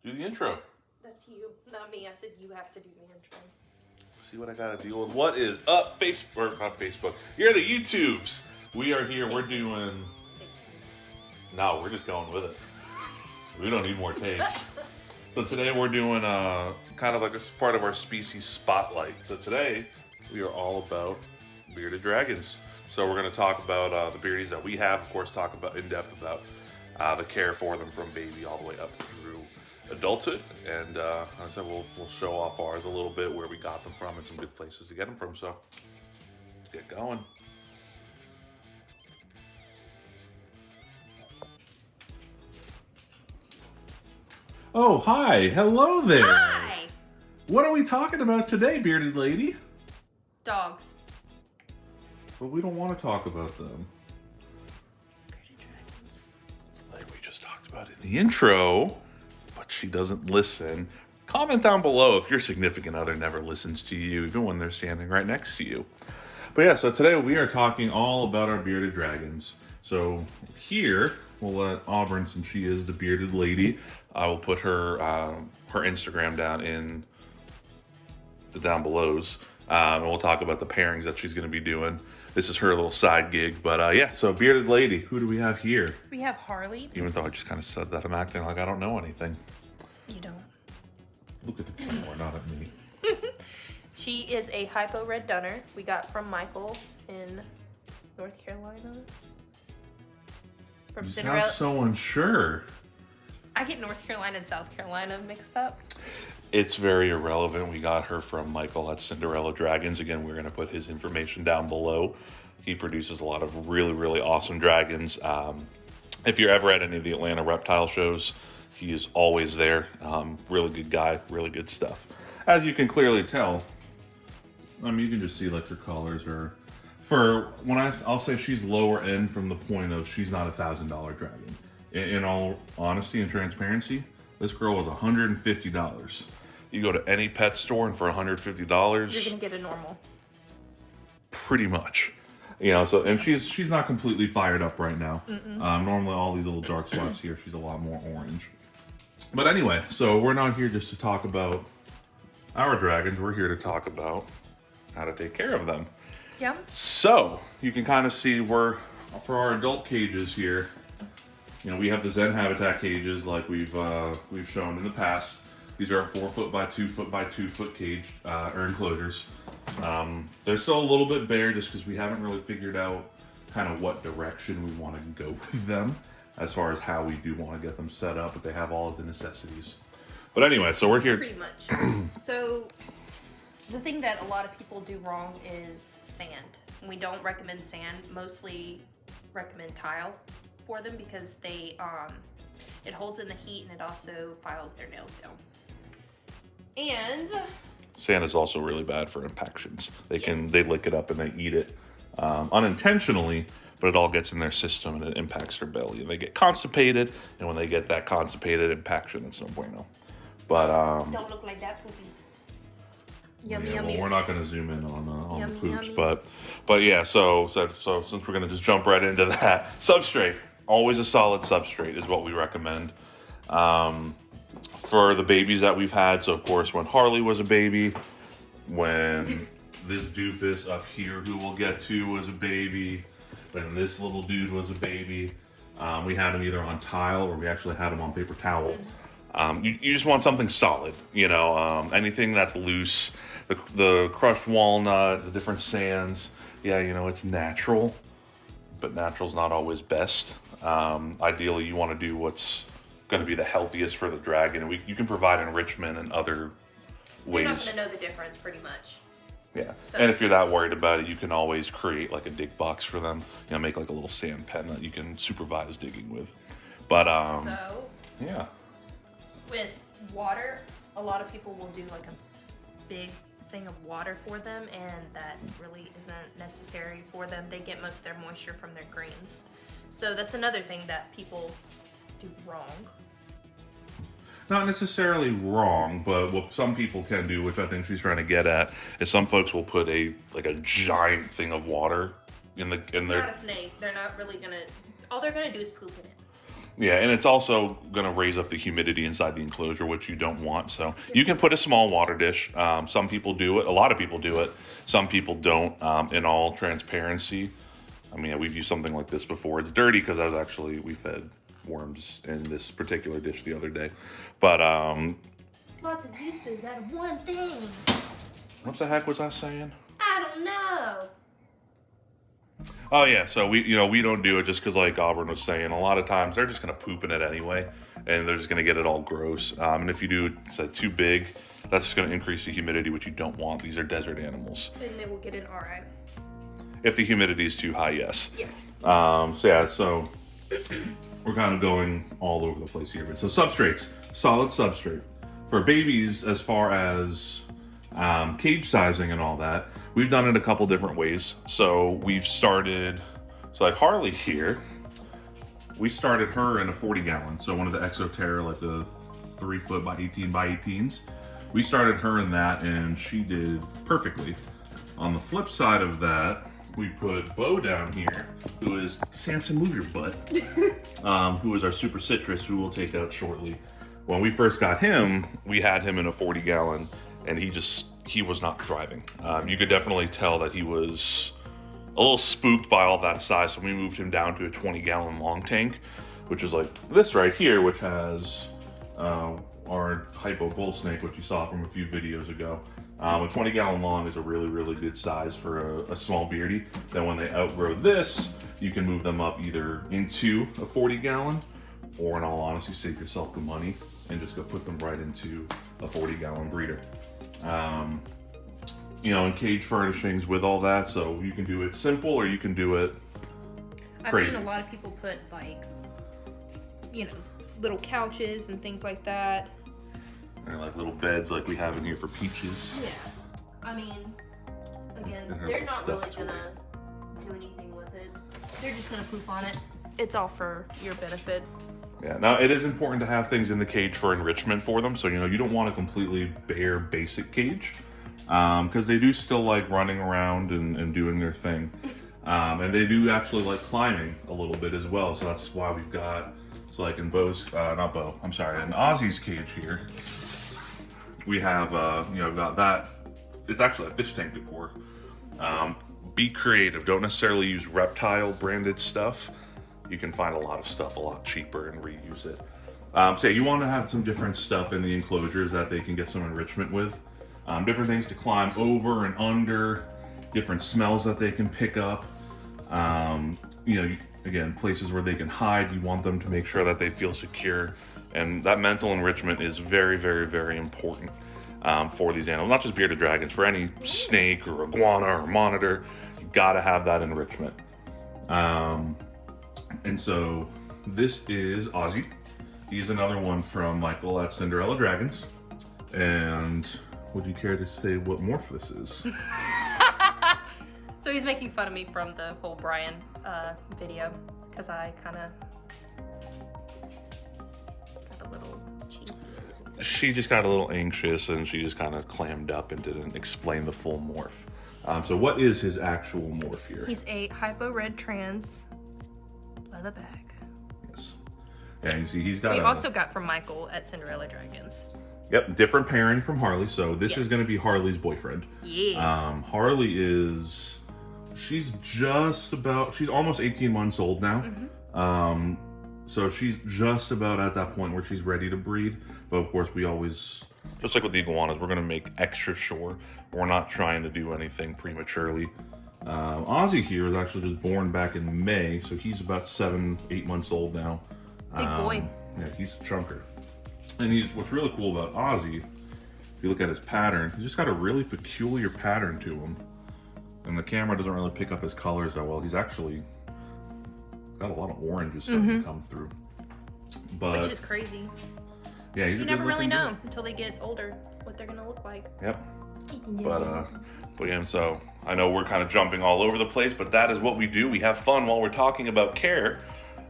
Do the intro. That's you, not me. I said you have to do the intro. See what I gotta deal with. What is up, Facebook? Or not Facebook. You're the YouTubes. We are here. We're doing. No, we're just going with it. We don't need more takes. So today we're doing kind of like a part of our species spotlight. So today we are all about bearded dragons. So we're going to talk about the beardies that we have. Of course, talk about in depth about the care for them from baby all the way up through adulthood. And as I said, we'll show off ours a little bit, where we got them from, and some good places to get them from. So let's get going. Oh, hi. Hello there. Hi! What are we talking about today, bearded lady? Dogs. But we don't want to talk about them. Bearded dragons. Like we just talked about in the intro, but she doesn't listen. Comment down below if your significant other never listens to you, even when they're standing right next to you. But yeah, so today we are talking all about our bearded dragons. So here, we'll let Auburn, since she is the bearded lady, I will put her her Instagram down in the down belows. And we'll talk about the pairings that she's going to be doing. This is her little side gig. But yeah, so bearded lady, who do we have here? We have Harley. Even though I just kind of said that, I'm acting like I don't know anything. You don't. Look at the camera, not at me. She is a hypo red dunner we got from Michael in North Carolina. From You Cinderella. sound so unsure. I get North Carolina and South Carolina mixed up. It's very irrelevant. We got her from Michael at Cinderella Dragons. Again, we're going to put his information down below. He produces a lot of really, really awesome dragons. If you're ever at any of the Atlanta reptile shows, he is always there. Really good guy, really good stuff. As you can clearly tell, I mean, you can just see like her colors are. For when I'll say she's lower end from the point of she's not $1,000 dragon. In all honesty and transparency, this girl was $150. You go to any pet store and for $150, You're gonna get a normal. pretty much. You know, so and she's not completely fired up right now. Normally all these little dark spots here, she's a lot more orange. But anyway, so we're not here just to talk about our dragons. We're here to talk about how to take care of them. Yeah. So you can kind of see for our adult cages here, you know, we have the Zen Habitat cages like we've shown in the past. These are 4 foot by 2 foot by 2 foot cage or enclosures. They're still a little bit bare just because we haven't really figured out kind of what direction we want to go with them as far as how we do want to get them set up, but they have all of the necessities. But anyway, so we're here. Pretty much. So the thing that a lot of people do wrong is sand. We don't recommend sand. Mostly recommend tile for them because they it holds in the heat and it also files their nails down. And Sand is also really bad for impactions. They lick it up and they eat it unintentionally, but it all gets in their system and it impacts their belly. And they get constipated, and when they get that constipated impaction, it's no bueno. But don't look like that, poopy. Yummy, yeah, well, we're not going to zoom in on Yummy, the poops, yummy. but yeah. So since we're going to just jump right into that, substrate. Always a solid substrate is what we recommend. For the babies that we've had, so of course when Harley was a baby, when this doofus up here who we'll get to was a baby, when this little dude was a baby, we had him either on tile or we actually had him on paper towel. You just want something solid, you know, anything that's loose, the crushed walnut, the different sands, yeah, you know, it's natural, but natural's not always best. Ideally, you want to do what's going to be the healthiest for the dragon, and you can provide enrichment in other ways. You're not going to know the difference, pretty much. Yeah, So, and if you're that worried about it, you can always create like a dig box for them. You know, make like a little sand pen that you can supervise digging with. But so yeah, with water, a lot of people will do like a big thing of water for them, and that really isn't necessary for them. They get most of their moisture from their greens. So that's another thing that people do wrong. not necessarily wrong, but what some people can do, which I think she's trying to get at, is some folks will put a giant thing of water in their. It's not a snake. They're not really gonna. All they're gonna do is poop in it. Yeah, and it's also going to raise up the humidity inside the enclosure, which you don't want. So you can put a small water dish. Some people do it. A lot of people do it. Some people don't. In all transparency, I mean, we've used something like this before. It's dirty because we fed worms in this particular dish the other day. But lots of uses out of one thing. what the heck was I saying? I don't know. Oh yeah, so we don't do it just because, like Auburn was saying, a lot of times they're just gonna poop in it anyway, and they're just gonna get it all gross. And if you do it too big, that's just gonna increase the humidity, which you don't want. These are desert animals. And they will get an RI. If the humidity is too high, yes. Yes. So we're kind of going all over the place here. But so substrates, solid substrate for babies. As far as cage sizing and all that, we've done it a couple different ways. So we've started, like Harley here, we started her in a 40 gallon. So one of the Exoterra, like the 3 foot by 18 by 18s. We started her in that and she did perfectly. On the flip side of that, we put Bo down here, who is, Samson, move your butt, who is our super citrus, who we'll take out shortly. When we first got him, we had him in a 40 gallon and he was not thriving. You could definitely tell that he was a little spooked by all that size, so we moved him down to a 20 gallon long tank, which is like this right here, which has our hypo bull snake, which you saw from a few videos ago. A 20 gallon long is a really, really good size for a small beardy. Then when they outgrow this, you can move them up either into a 40 gallon, or in all honesty, save yourself the money and just go put them right into a 40 gallon breeder. And cage furnishings with all that, so you can do it simple or you can do it crazy. I've seen a lot of people put like, little couches and things like that. And like little beds like we have in here for Peaches. Yeah. I mean, again, they're not really gonna do anything with it. They're just gonna poop on it. It's all for your benefit. Yeah, now it is important to have things in the cage for enrichment for them. So, you don't want a completely bare basic cage, because they do still like running around and doing their thing. And they do actually like climbing a little bit as well. So that's why we've got, so like in Bo's, in Ozzy's cage here, we have, got that. It's actually a fish tank decor. Be creative. Don't necessarily use reptile branded stuff. You can find a lot of stuff a lot cheaper and reuse it. So you want to have some different stuff in the enclosures that they can get some enrichment with. Different things to climb over and under, different smells that they can pick up. Again, places where they can hide. You want them to make sure that they feel secure. And that mental enrichment is very, very, very important for these animals. Not just bearded dragons, for any snake or iguana or monitor, you gotta have that enrichment. And so this is Ozzy. He's another one from Michael at Cinderella Dragons. And would you care to say what morph this is? So he's making fun of me from the whole Brian video, because I kind of got a little cheeky. She just got a little anxious and she just kind of clammed up and didn't explain the full morph. So what is his actual morph here? He's a hypo red trans leather bag. Yes. Yeah, you see he's got also got from Michael at Cinderella Dragons. Yep, different pairing from Harley. So this is going to be Harley's boyfriend. Yeah. Harley is, she's almost 18 months old now. Mm-hmm. So she's just about at that point where she's ready to breed. But of course, we always, just like with the iguanas, we're going to make extra sure we're not trying to do anything prematurely. Ozzy here was actually just born back in May, so he's about 7-8 months old now. Big boy. Yeah, he's a chunker. And what's really cool about Ozzy, if you look at his pattern, he's just got a really peculiar pattern to him. And the camera doesn't really pick up his colors that well. He's actually got a lot of oranges starting to come through. But, which is crazy. Yeah, you never really know until they get older what they're gonna look like. Yep. But yeah, so I know we're kind of jumping all over the place, but that is what we do. We have fun while we're talking about care.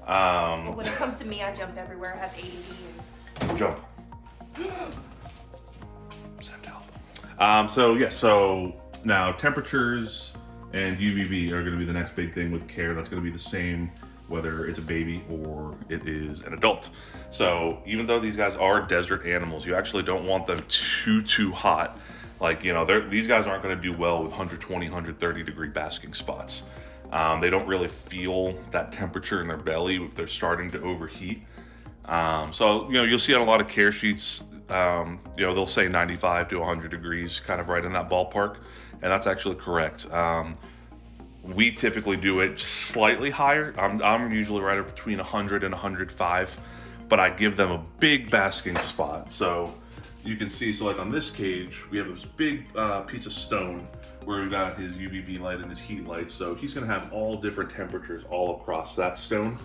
But when it comes to me, I jump everywhere. I have ADD. Jump. Send help. So now temperatures and UVB are going to be the next big thing with care. That's going to be the same whether it's a baby or it is an adult. So even though these guys are desert animals, you actually don't want them too hot. Like, you know, these guys aren't going to do well with 120, 130 degree basking spots. They don't really feel that temperature in their belly if they're starting to overheat. So, you know, you'll see on a lot of care sheets, you know, they'll say 95 to 100 degrees, kind of right in that ballpark. And that's actually correct. We typically do it slightly higher. I'm usually right between 100 and 105, but I give them a big basking spot. So you can see, so like on this cage, we have this big piece of stone where we've got his UVB light and his heat light. So he's gonna have all different temperatures all across that stone,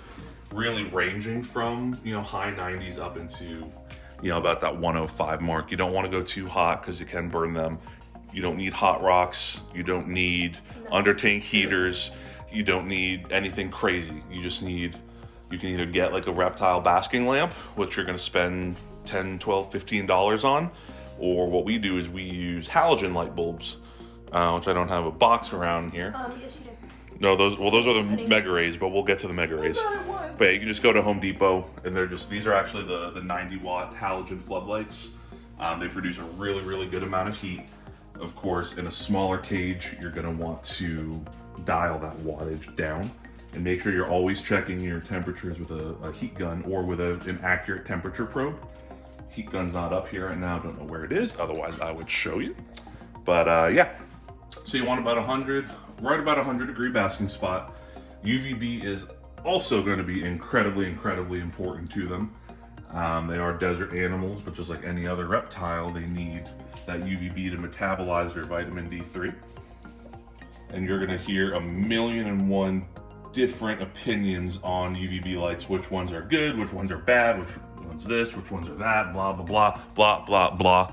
really ranging from, you know, high 90s up into, you know, about that 105 mark. You don't wanna go too hot because you can burn them. You don't need hot rocks. You don't need under tank heaters. You don't need anything crazy. You just need, you can either get like a reptile basking lamp, which you're gonna spend $10, $12, $15 on, or what we do is we use halogen light bulbs, which I don't have a box around here. Yes, you do. No, those are the mega rays, but we'll get to the mega rays. But yeah, you can just go to Home Depot, and these are actually the 90 watt halogen floodlights. They produce a really good amount of heat. Of course, in a smaller cage, you're gonna want to dial that wattage down and make sure you're always checking your temperatures with a heat gun or with an accurate temperature probe. Heat gun's not up here right now, don't know where it is, otherwise I would show you. But yeah, so you want about 100, right about 100 degree basking spot. UVB is also gonna be incredibly important to them. They are desert animals, but just like any other reptile, they need that UVB to metabolize their vitamin D3. And you're gonna hear 1,000,001 different opinions on UVB lights, which ones are good, which ones are bad, which one's this, which ones are that, blah, blah, blah.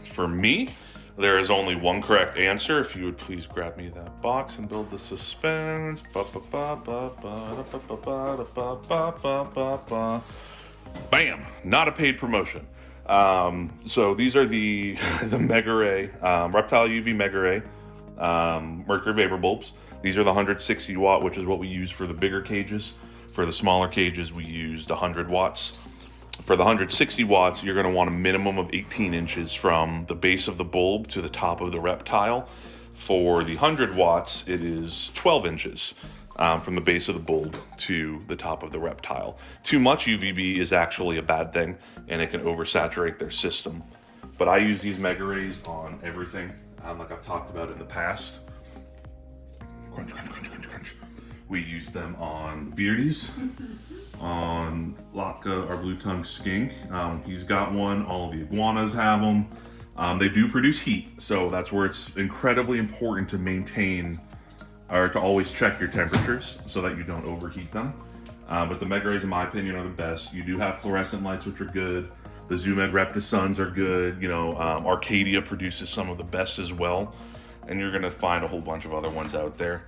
For me, there is only one correct answer. If you would please grab me that box and build the suspense. Bam! Not a paid promotion. So these are the Mega Ray, Reptile UV Mega Ray, mercury vapor bulbs. These are the 160 watt, which is what we use for the bigger cages. For the smaller cages, we used 100 watts. For the 160 watts, you're going to want a minimum of 18 inches from the base of the bulb to the top of the reptile. For the 100 watts, it is 12 inches from the base of the bulb to the top of the reptile. Too much UVB is actually a bad thing, and it can oversaturate their system. But I use these Mega Rays on everything, like I've talked about in the past. Crunch, crunch, crunch, crunch, crunch. We use them on beardies, on Latka, our blue tongue skink. He's got one. All of the iguanas have them. They do produce heat, so that's where it's incredibly important to maintain or to always check your temperatures so that you don't overheat them. But the Mega Rays, in my opinion, are the best. You do have fluorescent lights, which are good. The Zoomed Reptisuns are good. You know, Arcadia produces some of the best as well. And you're gonna find a whole bunch of other ones out there.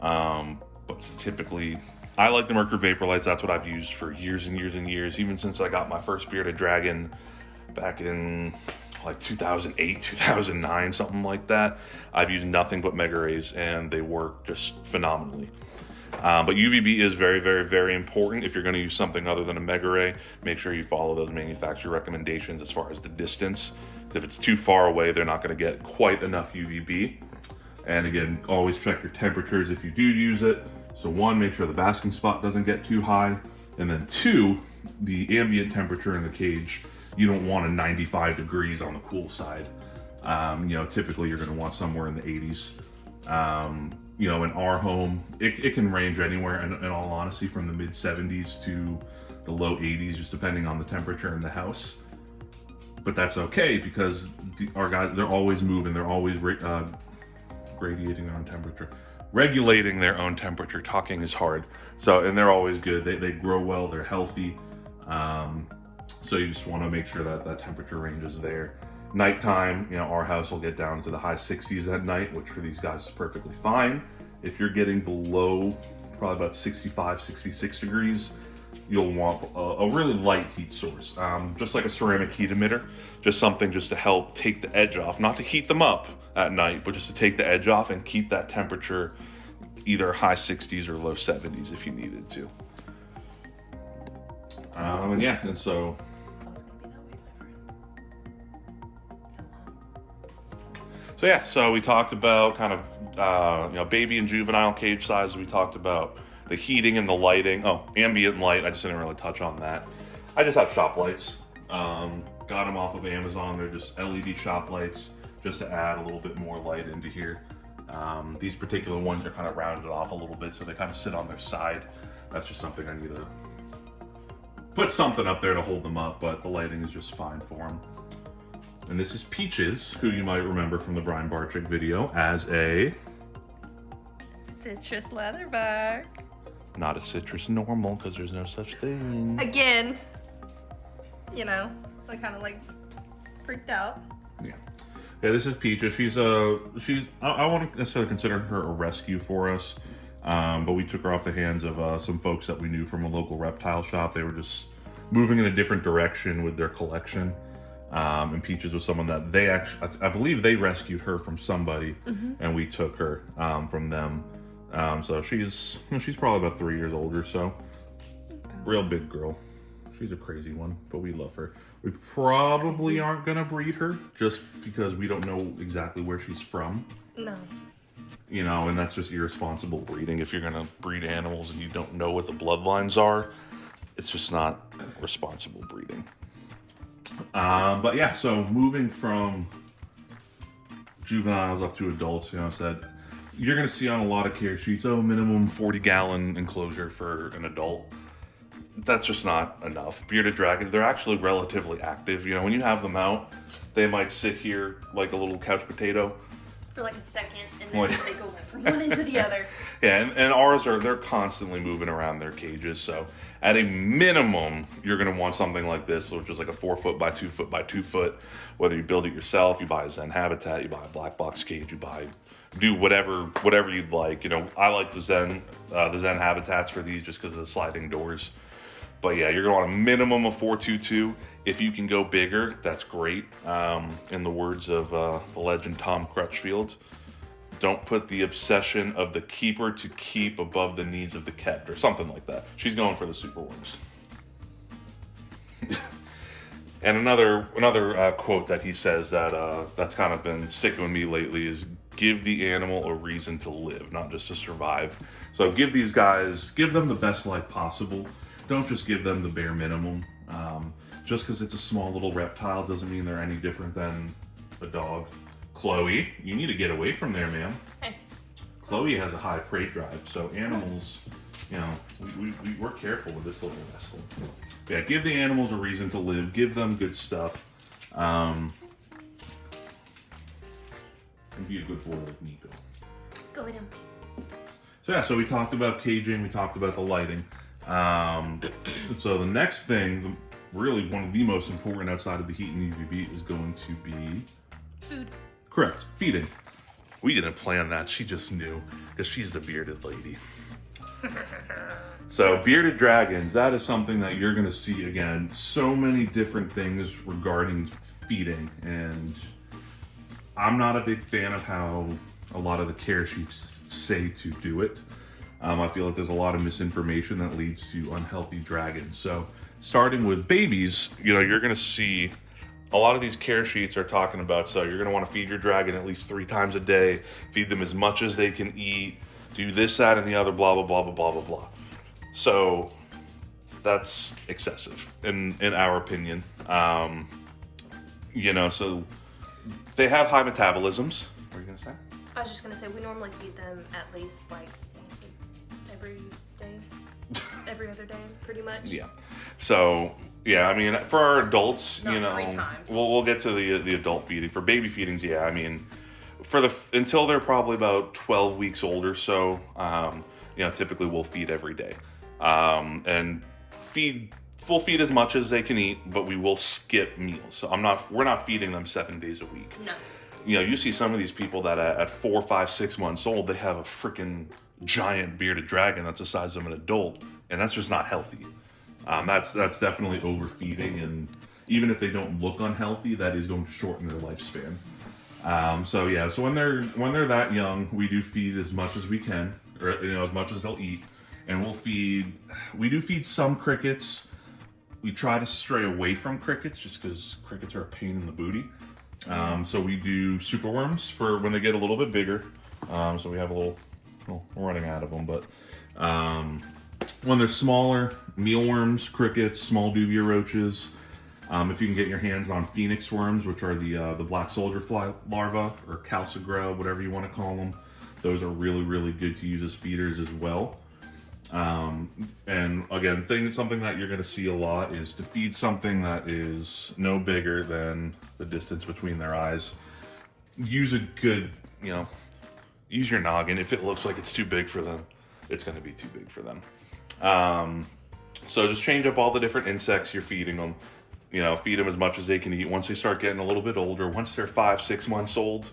But typically, I like the mercury vapor lights. That's what I've used for years and years and years, even since I got my first bearded dragon back in like 2008, 2009, something like that. I've used nothing but Mega Rays, and they work just phenomenally. But UVB is very important. If you're going to use something other than a Mega Ray, make sure you follow those manufacturer recommendations as far as the distance. If it's too far away, they're not going to get quite enough UVB. And again, always check your temperatures if you do use it. So one, make sure the basking spot doesn't get too high. And then two, the ambient temperature in the cage, you don't want a 95 degrees on the cool side. You know, typically you're gonna want somewhere in the 80s. You know, in our home, it can range anywhere, in all honesty, from the mid 70s to the low 80s, just depending on the temperature in the house. But that's okay, because our guys, they're always moving, they're always radiating their own temperature. Regulating their own temperature. Talking is hard. So, and they're always good. They grow well, they're healthy. So you just want to make sure that that temperature range is there. Nighttime, you know, our house will get down to the high 60s at night, which for these guys is perfectly fine. If you're getting below probably about 65, 66 degrees, you'll want a really light heat source. Just like a ceramic heat emitter, just something just to help take the edge off, not to heat them up at night, but just to take the edge off and keep that temperature either high 60s or low 70s if you needed to. And yeah, and so. So yeah, so we talked about kind of, baby and juvenile cage size. We talked about the heating and the lighting. Oh, ambient light. I just didn't really touch on that. I just have shop lights. Got them off of Amazon. They're just LED shop lights just to add a little bit more light into here. These particular ones are kind of rounded off a little bit, so they kind of sit on their side. That's just something I need to put something up there to hold them up, but the lighting is just fine for them. And this is Peaches, who you might remember from the Brian Barczyk video as a citrus leatherback. Not a citrus normal, because there's no such thing. Again, I kind of like freaked out. Yeah. Yeah, this is Peaches. I wouldn't necessarily consider her a rescue for us, but we took her off the hands of some folks that we knew from a local reptile shop. They were just moving in a different direction with their collection. And Peaches was someone that they actually, I believe they rescued her from somebody, and we took her from them. So she's probably about 3 years old or so. Real big girl. She's a crazy one, but we love her. We probably aren't gonna breed her just because we don't know exactly where she's from. No. And that's just irresponsible breeding. If you're gonna breed animals and you don't know what the bloodlines are, it's just not responsible breeding. But yeah, so moving from juveniles up to adults, I said, you're going to see on a lot of care sheets, minimum 40-gallon enclosure for an adult. That's just not enough. Bearded dragons, they're actually relatively active. When you have them out, they might sit here like a little couch potato. For like a second, and then they go from one end to the other. Yeah, and ours they're constantly moving around their cages. So at a minimum, you're going to want something like this, which is like a 4 foot by 2 foot by 2 foot. Whether you build it yourself, you buy a Zen habitat, you buy a black box cage, do whatever you'd like. I like the Zen habitats for these just because of the sliding doors. But yeah, you're going to want a minimum of 422. If you can go bigger, that's great. In the words of the legend Tom Crutchfield, don't put the obsession of the keeper to keep above the needs of the kept, or something like that. She's going for the super worms. And another quote that he says that's kind of been sticking with me lately is, give the animal a reason to live, not just to survive. So give them the best life possible. Don't just give them the bare minimum. Just because it's a small little reptile doesn't mean they're any different than a dog. Chloe, you need to get away from there, ma'am. Hey. Chloe has a high prey drive, so animals, we're careful with this little rascal. Yeah, give the animals a reason to live. Give them good stuff. And be a good boy like Nico. Go at him. So yeah, so we talked about caging, we talked about the lighting. So the next thing, really one of the most important outside of the heat and UVB, is going to be food. Correct, feeding. We didn't plan that, she just knew, because she's the bearded lady. So bearded dragons, that is something that you're going to see again, so many different things regarding feeding, and I'm not a big fan of how a lot of the care sheets say to do it. I feel like there's a lot of misinformation that leads to unhealthy dragons. So starting with babies, you're going to see a lot of these care sheets are talking about, so you're going to want to feed your dragon at least 3 times a day, feed them as much as they can eat, do this, that, and the other, blah, blah, blah, blah, blah, blah, blah. So that's excessive in our opinion. So they have high metabolisms. What are you going to say? I was just going to say, we normally feed them at least every day, every other day, pretty much. Yeah. So, yeah, I mean, for our adults, 3 times. We'll get to the adult feeding. For baby feedings, yeah, I mean, until they're probably about 12 weeks old or so, typically we'll feed every day. And we'll feed as much as they can eat, but we will skip meals. So we're not feeding them 7 days a week. No. You see some of these people that at 4, 5, 6 months old, they have a freaking giant bearded dragon that's the size of an adult, and that's just not healthy. That's definitely overfeeding, and even if they don't look unhealthy, that is going to shorten their lifespan. So when they're that young, we do feed as much as we can or as much as they'll eat. And we do feed some crickets. We try to stray away from crickets just because crickets are a pain in the booty. So we do superworms for when they get a little bit bigger. So we have we're running out of them, but when they're smaller, mealworms, crickets, small dubia roaches. If you can get your hands on phoenix worms, which are the black soldier fly larvae, or calcigrub, whatever you want to call them, those are really, really good to use as feeders as well. And again, something that you're going to see a lot is to feed something that is no bigger than the distance between their eyes. Use a good, use your noggin. If it looks like it's too big for them, it's going to be too big for them. So just change up all the different insects you're feeding them. Feed them as much as they can eat. Once they start getting a little bit older, once they're 5-6 months old,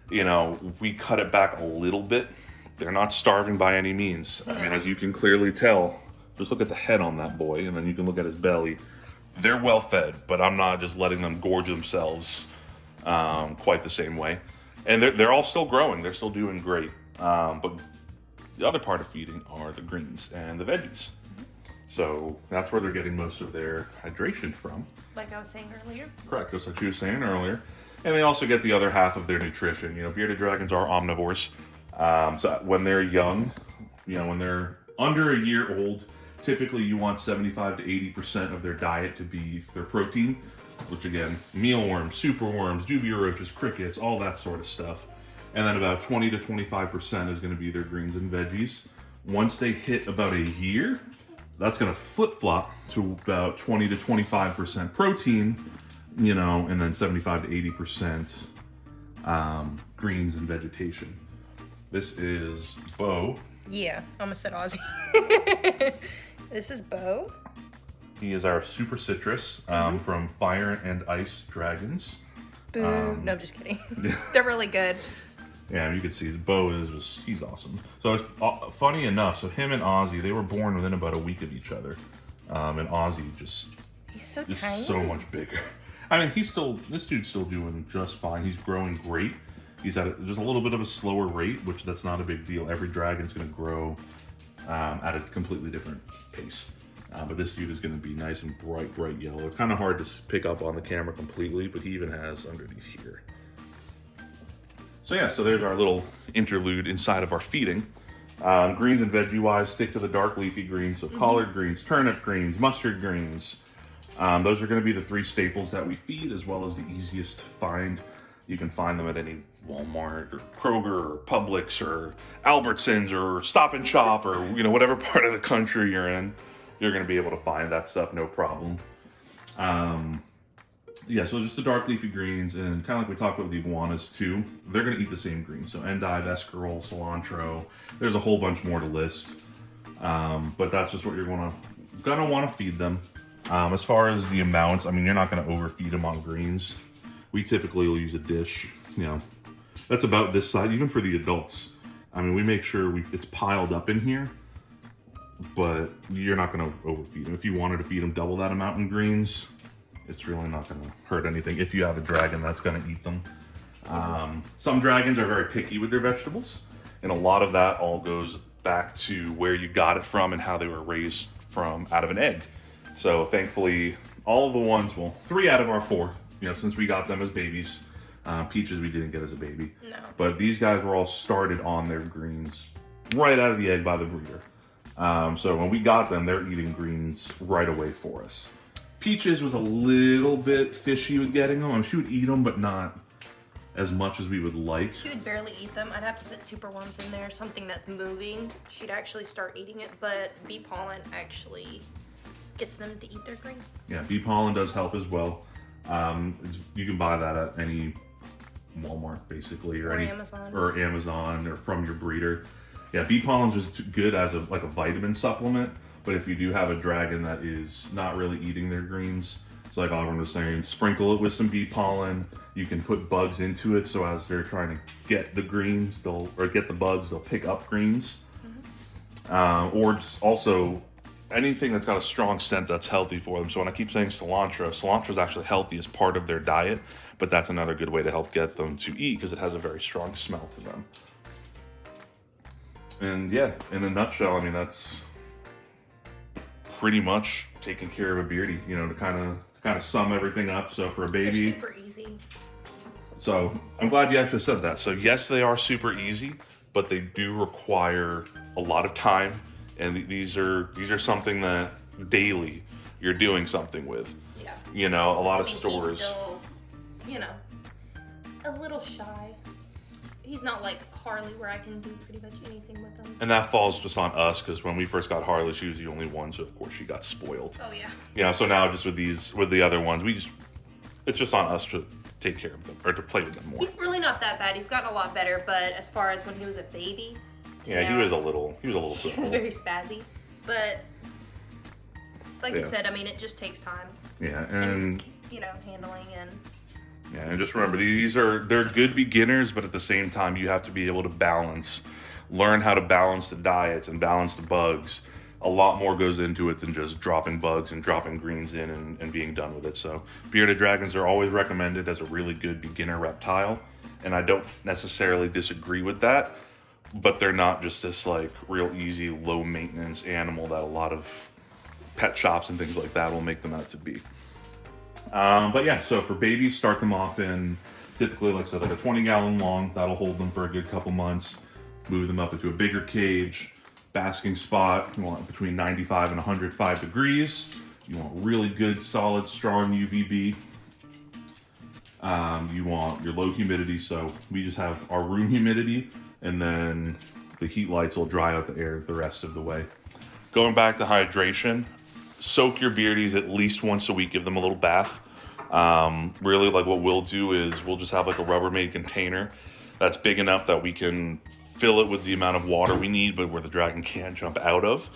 we cut it back a little bit. They're not starving by any means. I mean, as you can clearly tell, just look at the head on that boy, and then you can look at his belly. They're well fed, but I'm not just letting them gorge themselves quite the same way. And they're all still growing. They're still doing great. But the other part of feeding are the greens and the veggies. So that's where they're getting most of their hydration from. Like I was saying earlier. Correct, just like you were saying earlier. And they also get the other half of their nutrition. Bearded dragons are omnivores. So when they're young, when they're under a year old, typically you want 75 to 80% of their diet to be their protein, which again, mealworms, superworms, dubia roaches, crickets, all that sort of stuff. And then about 20 to 25% is going to be their greens and veggies. Once they hit about a year, that's going to flip-flop to about 20 to 25% protein, and then 75 to 80% greens and vegetation. This is Bo. Yeah, I almost said Ozzy. This is Bo. He is our super citrus from Fire and Ice Dragons. Boo. No, I'm just kidding. They're really good. Yeah, you can see Bo he's awesome. So it's funny enough, so him and Ozzy, they were born within about a week of each other. And Ozzy he's so is tiny. so much bigger. I mean, this dude's still doing just fine. He's growing great. He's at just a little bit of a slower rate, which that's not a big deal. Every dragon's going to grow at a completely different pace. But this dude is going to be nice and bright yellow. Kind of hard to pick up on the camera completely, but he even has underneath here. So yeah, so there's our little interlude inside of our feeding. Greens and veggie-wise, stick to the dark leafy greens. So collard greens, turnip greens, mustard greens. Those are going to be the three staples that we feed, as well as the easiest to find. You can find them at any Walmart or Kroger or Publix or Albertsons or Stop and Shop or whatever part of the country you're in. You're going to be able to find that stuff, no problem. Yeah, so just the dark leafy greens, and kind of like we talked about with the iguanas too, they're going to eat the same greens. So endive, escarole, cilantro. There's a whole bunch more to list, but that's just what you're gonna want to feed them. As far as the amounts, I mean, you're not going to overfeed them on greens. We typically will use a dish, that's about this size, even for the adults. I mean, we make sure it's piled up in here, but you're not going to overfeed them. If you wanted to feed them double that amount in greens, it's really not going to hurt anything if you have a dragon that's going to eat them. Some dragons are very picky with their vegetables, and a lot of that all goes back to where you got it from and how they were raised from out of an egg. So thankfully, all of the ones, 3 out of our 4, since we got them as babies. Peaches we didn't get as a baby. No. But these guys were all started on their greens right out of the egg by the breeder. So when we got them, they're eating greens right away for us. Peaches was a little bit fishy with getting them. I mean, she would eat them, but not as much as we would like. She would barely eat them. I'd have to put superworms in there, something that's moving. She'd actually start eating it, but bee pollen actually gets them to eat their greens. Yeah, bee pollen does help as well. You can buy that at any Walmart, basically, or Amazon, or from your breeder. Yeah, bee pollen's just good as a vitamin supplement. But if you do have a dragon that is not really eating their greens, it's like Auburn was saying, sprinkle it with some bee pollen. You can put bugs into it, so as they're trying to get the greens, get the bugs, they'll pick up greens. Or just also anything that's got a strong scent that's healthy for them. So when I keep saying cilantro is actually healthy as part of their diet, but that's another good way to help get them to eat because it has a very strong smell to them. And yeah, in a nutshell, I mean, that's pretty much taking care of a beardy, you know, to kind of sum everything up. So for a baby, They're super easy. so I'm glad you actually said that. So yes, they are super easy, but they do require a lot of time, and these are something that daily you're doing something with. Yeah. You know, a lot of He's stores. still, you know, a little shy. He's not like Harley where I can do pretty much anything with him. And that falls just on us, because when we first got Harley, she was the only one, so of course she got spoiled. Oh yeah. You know, so now just with the other ones, it's just on us to take care of them, or to play with them more. He's really not that bad. He's gotten a lot better, but as far as when he was a baby, Yeah, he was a little he was simple. very spazzy. But like you Yeah. said, I mean, it just takes time. Yeah, and you know, handling and yeah, and just remember, they're good beginners, but at the same time, you have to be able to learn how to balance the diets and balance the bugs. A lot more goes into it than just dropping bugs and dropping greens in and being done with it. So bearded dragons are always recommended as a really good beginner reptile, and I don't necessarily disagree with that, but they're not just this like real easy, low maintenance animal that a lot of pet shops and things like that will make them out to be. But yeah, so for babies, start them off in typically, like I said, like a 20-gallon long. That'll hold them for a good couple months. Move them up into a bigger cage, basking spot. You want between 95 and 105 degrees. You want really good, solid, strong UVB. You want your low humidity, so we just have our room humidity, and then the heat lights will dry out the air the rest of the way. Going back to hydration, soak your beardies at least once a week. Give them a little bath. Really, like what we'll do is we'll just have like a Rubbermaid container that's big enough that we can fill it with the amount of water we need, but where the dragon can't jump out of.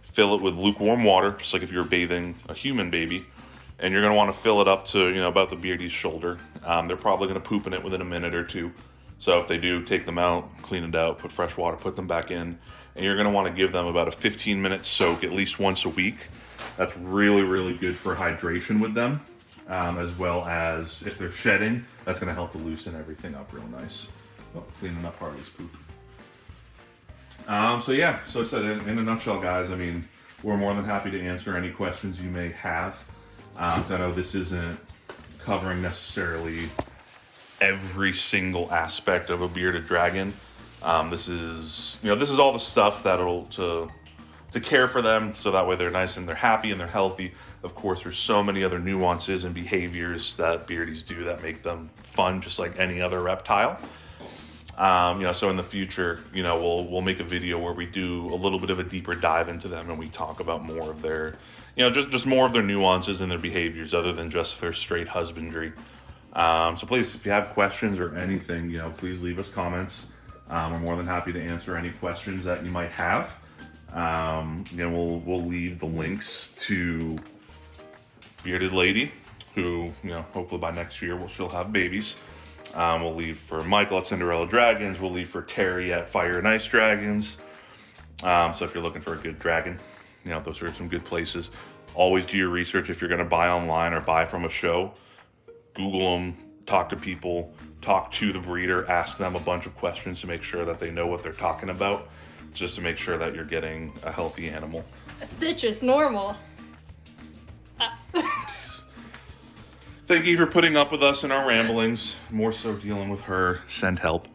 Fill it with lukewarm water, just like if you're bathing a human baby. And you're going to want to fill it up to, you know, about the beardie's shoulder. They're probably going to poop in it within a minute or two. So if they do, take them out, clean it out, put fresh water, put them back in. And you're going to want to give them about a 15-minute soak at least once a week. That's really, really good for hydration with them, as well as if they're shedding, that's going to help to loosen everything up real nice. Oh, cleaning up Harley's poop. So yeah, so I said in a nutshell, guys, I mean, we're more than happy to answer any questions you may have. I know this isn't covering necessarily every single aspect of a bearded dragon. This is all the stuff that'll to care for them, so that way they're nice and they're happy and they're healthy. Of course, there's so many other nuances and behaviors that beardies do that make them fun, just like any other reptile. So in the future, we'll make a video where we do a little bit of a deeper dive into them and we talk about more of their, just more of their nuances and their behaviors other than just their straight husbandry. So please, if you have questions or anything, please leave us comments. We're more than happy to answer any questions that you might have. We'll leave the links to Bearded Lady, who, hopefully by next year she'll have babies. We'll leave for Michael at Cinderella Dragons. We'll leave for Terry at Fire and Ice Dragons. So if you're looking for a good dragon, those are some good places. Always do your research if you're going to buy online or buy from a show. Google them, talk to people, talk to the breeder, ask them a bunch of questions to make sure that they know what they're talking about, just to make sure that you're getting a healthy animal. A citrus normal. Thank you for putting up with us in our ramblings, more so dealing with her. Send help.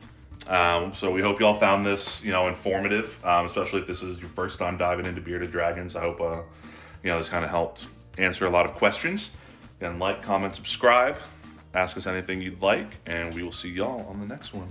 So we hope you all found this, informative, especially if this is your first time diving into bearded dragons. I hope, this kind of helped answer a lot of questions. Again, like, comment, subscribe, ask us anything you'd like, and we will see y'all on the next one.